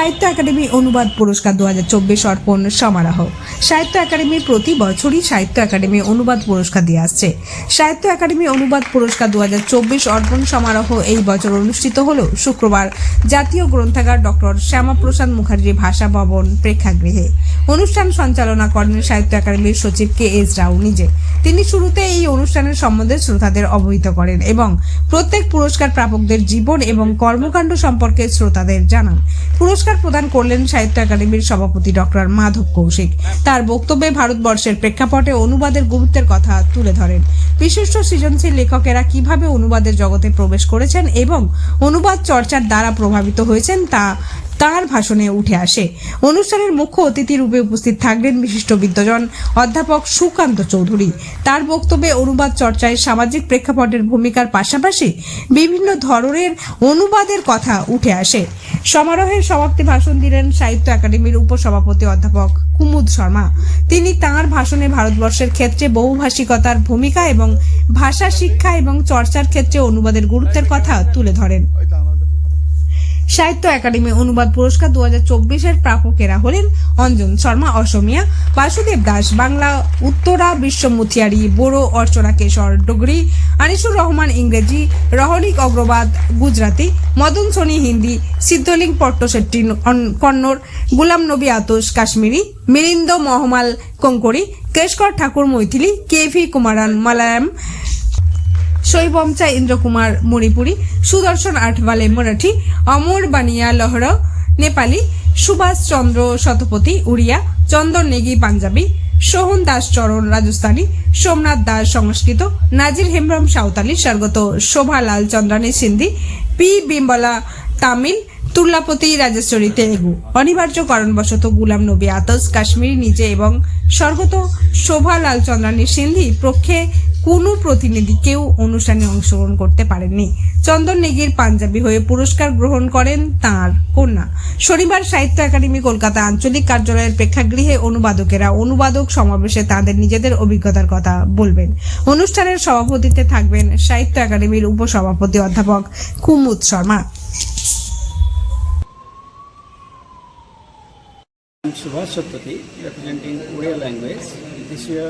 সাহিত্য একাডেমি অনুবাদ পুরস্কার 2024 অর্পণ সমারোহ। সাহিত্য একাডেমি প্রতি বছরই সাহিত্য একাডেমি অনুবাদ পুরস্কার দিয়ে আসছে। সাহিত্য একাডেমি অনুবাদ পুরস্কার 2024 অর্পণ সমারোহ এই বছর অনুষ্ঠিত হলো শুক্রবার জাতীয় গ্রন্থাগার ডক্টর শ্যামাপ্রসাদ মুখার্জি ভাষা ভবন প্রেক্ষাগৃহে। অনুষ্ঠান সঞ্চালনা করেন সাহিত্য একাডেমির সচিব KS রাও নিজে। তিনি শুরুতে এই অনুষ্ঠানের সম্বন্ধে শ্রোতাদের অবহিত করেন এবং প্রত্যেক পুরস্কার প্রাপকদের জীবন এবং কর্মকাণ্ড সম্পর্কে শ্রোতাদের জানান। পুরস্কার প্রদান করলেন সাহিত্য একাডেমির সভাপতি ডক্টর মাধব কৌশিক। তার বক্তব্যে ভারতবর্ষের প্রেক্ষাপটে অনুবাদের গুরুত্বের কথা তুলে ধরেন। বিশিষ্ট সৃজনশীল লেখকেরা কিভাবে অনুবাদের জগতে প্রবেশ করেছেন এবং অনুবাদ চর্চার দ্বারা প্রভাবিত হয়েছেন তা তার ভাষণে উঠে আসে। অনুষ্ঠানের মুখ্য অতিথি রূপে উপস্থিত থাকবেন বিশিষ্ট বিদ্বজন অধ্যাপক সুকান্ত চৌধুরী। তার বক্তব্যে অনুবাদ চর্চায় সামাজিক প্রেক্ষাপটের ভূমিকার পাশাপাশি বিভিন্ন ধরনের অনুবাদের কথা উঠে আসে। সমারোহের সমাপ্তি ভাষণ দিলেন সাহিত্য একাডেমির উপসভাপতি অধ্যাপক কুমুদ শর্মা। তিনি তাঁর ভাষণে ভারতবর্ষের ক্ষেত্রে বহুভাষিকতার ভূমিকা এবং ভাষা শিক্ষা এবং চর্চার ক্ষেত্রে অনুবাদের গুরুত্বের কথা তুলে ধরেন। সাহিত্য একাডেমি অনুবাদ পুরস্কার 2024 প্রাপকেরা হলেন অঞ্জন শর্মা অসমিয়া, বাসুদেব দাস বাংলা, উত্তরা বিশ্ব মুথিয়ারি বোড়ো, অর্চনা কেশর ডোগরি, আনিসুর রহমান ইংরেজি, রহনিক অগ্রবাদ গুজরাতি, মদন সোনি হিন্দি, সিদ্ধলিং পট্টশেট্টি কন্নড়, গুলাম নবী আতোশ কাশ্মীরি, মিলিন্দ মহমাল কোঙ্কড়ি, কেশকর ঠাকুর মৈথিলি, KV কুমারান মালায়ালাম, শৈবমচা ইন্দ্রকুমার মণিপুরী, সুদর্শন আঠওয়ালে মারাঠি, অমর বানিয়া লহরা নেপালি, সুভাষ চন্দ্র শতপথী উড়িয়া, চন্দন নেগি পাঞ্জাবি, সোহন দাস চরণ রাজস্থানী, সোমনাথ দাস সংস্কৃত, নাজির হেমব্রম সাঁওতালি, স্বর্গত শোভালাল চন্দ্রানী সিন্ধি, P বিমলা তামিল, তুল্লাপতি রাজেশ্বরী তেলেগু। অনিবার্য কারণবশত গুলাম নবী আতস কাশ্মীরি নিজে এবং স্বর্গত শোভালাল চন্দ্রানী সিন্ধি পক্ষে কোনো প্রতিনিধি কেউ অনুষ্ঠানে অংশগ্রহণ করতে পারেননি। চন্দন নেগির পাঞ্জাবি হয়ে পুরস্কার গ্রহণ করেন তাঁর কন্যা। শনিবার সাহিত্য একাডেমি কলকাতা আঞ্চলিক কার্যালয়ের প্রেক্ষাগৃহে অনুবাদকেরা অনুবাদক সমাবেশে তাদের নিজেদের অভিজ্ঞতার কথা বলবেন। অনুষ্ঠানের সভাপতিত্বে থাকবেন সাহিত্য একাডেমির উপসভাপতি অধ্যাপক কুমুদ Sharma. I'm Subhash Satpathy, representing Odia language. This year,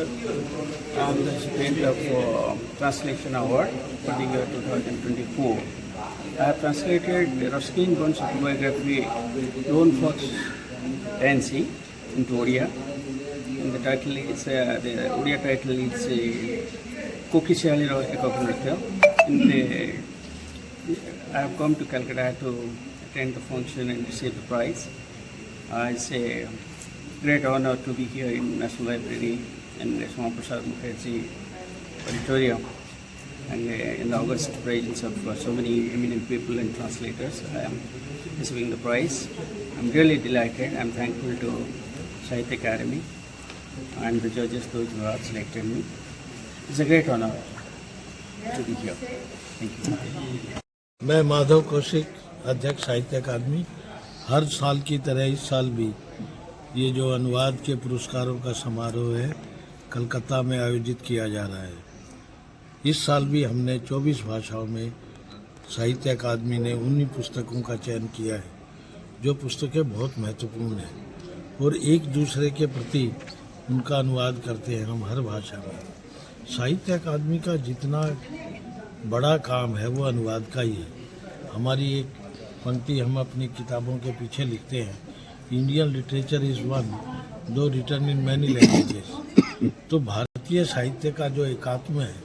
I am the recipient of Translation Award for the year 2024. I have translated Ruskin Bond's autobiography, Lone Fox Nancy, into Odia. And the title is, the Odia title is Koki Shali Ekopnatya. And I have come to Calcutta to attend the function and receive the prize. It's a great honor to be here in National Library and Shyamaprasad Mukherjee Auditorium, and in the august presence of so many eminent people and translators. I am receiving the prize. I'm really delighted. I'm thankful to Sahitya Academy and the judges, those who have selected me. It's a great honor to be here. Thank you. मैं माधव कौशिक, अध्यक्ष साहित्य अकादमी। हर साल की तरह इस साल भी ये जो अनुवाद के पुरस्कारों का समारोह है कलकत्ता में आयोजित किया जा रहा है। इस साल भी हमने 24 भाषाओं में साहित्य अकादमी ने 19 पुस्तकों का चयन किया है, जो पुस्तकें बहुत महत्वपूर्ण हैं और एक दूसरे के प्रति उनका अनुवाद करते हैं हम हर भाषा में। साहित्य अकादमी का जितना बड़ा काम है वो अनुवाद का ही है। हमारी एक पंक्ति हम अपनी किताबों के पीछे लिखते हैं, इंडियन लिटरेचर इज़ वन दो रिटर्न इन मैनी लैंग्वेजेस। तो भारतीय साहित्य का जो एकात्म है,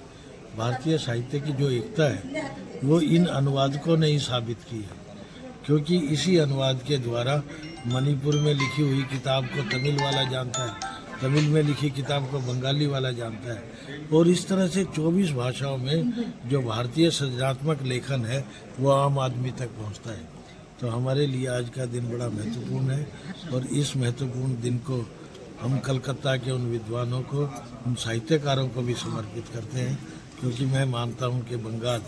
भारतीय साहित्य की जो एकता है, वो इन अनुवादकों ने ही साबित की है। क्योंकि इसी अनुवाद के द्वारा मणिपुर में लिखी हुई किताब को तमिल वाला जानता है, तमिल में लिखी किताब को बंगाली वाला जानता है, और इस तरह से 24 भाषाओं में जो भारतीय सृजनात्मक लेखन है वो आम आदमी तक पहुंचता है। तो हमारे लिए आज का दिन बड़ा महत्वपूर्ण है और इस महत्वपूर्ण दिन को हम कलकत्ता के उन विद्वानों को, उन साहित्यकारों को भी समर्पित करते हैं, क्योंकि मैं मानता हूं कि बंगाल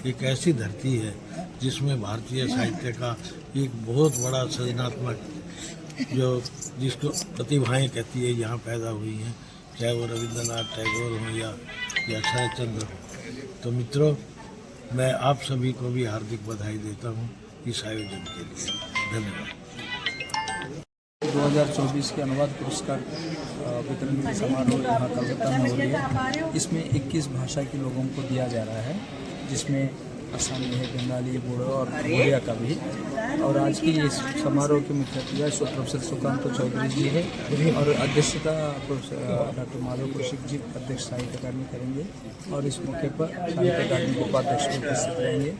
एक ऐसी धरती है जिसमें भारतीय साहित्य का एक बहुत बड़ा सृजनात्मक जो जिसको प्रतिभाएं कहती है यहाँ पैदा हुई हैं, चाहे वो रविंद्रनाथ टैगोर हों या शरद चंद्र हो। तो मित्रों, मैं आप सभी को भी हार्दिक बधाई देता हूँ इस आयोजन के लिए। धन्यवाद। 2024 के अनुवाद पुरस्कार वितरण समारोह यहाँ कलकत्ता में हो रही है। इसमें 21 भाषा के लोगों को दिया जा रहा है, जिसमें असमी है, बंगाली, बोडो और उड़िया का भी। और आज की इस समारोह के मुख्य अतिथि प्रोफेसर सुकांत चौधरी जी है और अध्यक्षता प्रोफेसर डॉक्टर माधव कौशिक जी अध्यक्ष साहित्य अकादमी करेंगे और इस मौके पर साहित्य अकादमी के उपाध्यक्ष भी उपस्थित रहेंगे।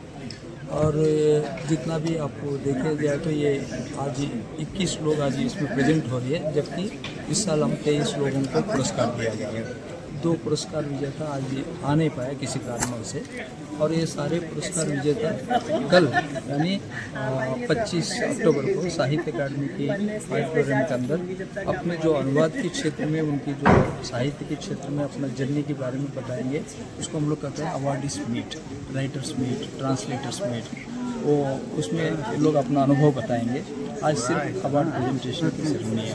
और जितना भी आपको देखे जाए तो ये आज 21 लोग आज इसमें प्रेजेंट हो रही है, जबकि इस साल हम 23 लोगों को पुरस्कार दिया गया है। 2 पुरस्कार विजेता आज आ नहीं पाए किसी कारणों से, और ये सारे पुरस्कार विजेता कल यानी 25 अक्टूबर को साहित्य अकादमी के ऑडिटोरियम के अंदर अपने जो अनुवाद के क्षेत्र में उनकी जो साहित्य के क्षेत्र में अपना जर्नी के बारे में बताएंगे। उसको हम लोग कहते हैं awardees meet, writers meet, translators meet. वो उसमें लोग अपना अनुभव बताएंगे। आज सिर्फ अवार्ड प्रेजेंटेशन की सेरेमनी है।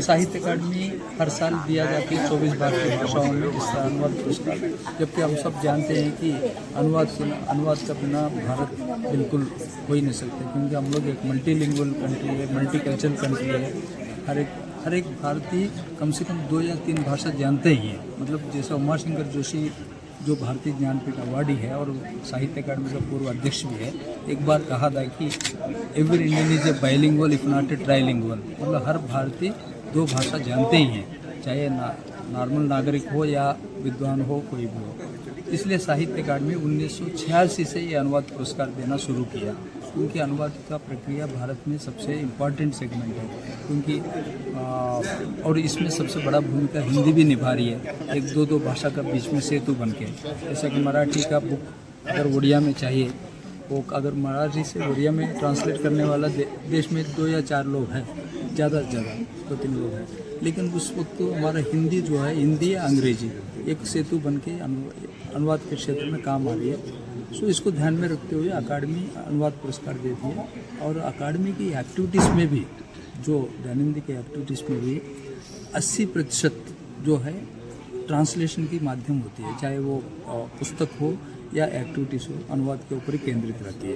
साहित्य अकादमी हर साल दिया जाती है 24 भारतीय भाषाओं में इस अनुवाद पुरस्कार, जबकि हम सब जानते हैं कि अनुवाद का बिना भारत बिल्कुल हो ही नहीं सकते, क्योंकि हम लोग एक मल्टीलिंगुअल कंट्री है, मल्टीकल्चरल कंट्री है। हर एक भारतीय कम से कम 2 या 3 भाषा जानते ही हैं। मतलब जैसे उमाशंकर जोशी जो भारतीय ज्ञानपीठ अवार्डी है और साहित्य अकादमी का पूर्व अध्यक्ष भी है, एक बार कहा था कि every Indian is a bilingual if not a trilingual. मतलब हर भारतीय 2 भाषा जानते ही हैं, चाहे नॉर्मल नागरिक हो या विद्वान हो, कोई भी हो। इसलिए साहित्य अकादमी 1986 से ये अनुवाद पुरस्कार देना शुरू किया, क्योंकि अनुवाद का प्रक्रिया भारत में सबसे इम्पॉर्टेंट सेगमेंट है, क्योंकि और इसमें सबसे बड़ा भूमिका हिंदी भी निभा रही है, 1-2 भाषा का बीच में सेतु बन के। जैसा कि मराठी का बुक अगर उड़िया में चाहिए, वो अगर मराठी से उड़िया में ट्रांसलेट करने वाला देश में 2 या 4 लोग हैं, ज़्यादा से ज़्यादा 2-3 लोग हैं। लेकिन उस वक्त तो हमारा हिंदी जो है, हिंदी या अंग्रेजी एक सेतु बन के अनुवाद के क्षेत्र में काम आ रही है। सो इसको ध्यान में रखते हुए अकादमी अनुवाद पुरस्कार देती है। और अकादमी की एक्टिविटीज़ में भी, जो दैनंदिन की एक्टिविटीज़ में भी 80% जो है ट्रांसलेशन के माध्यम होती है, चाहे वो पुस्तक हो या एक्टिविटीज़ हो, अनुवाद के ऊपर ही केंद्रित रहती है।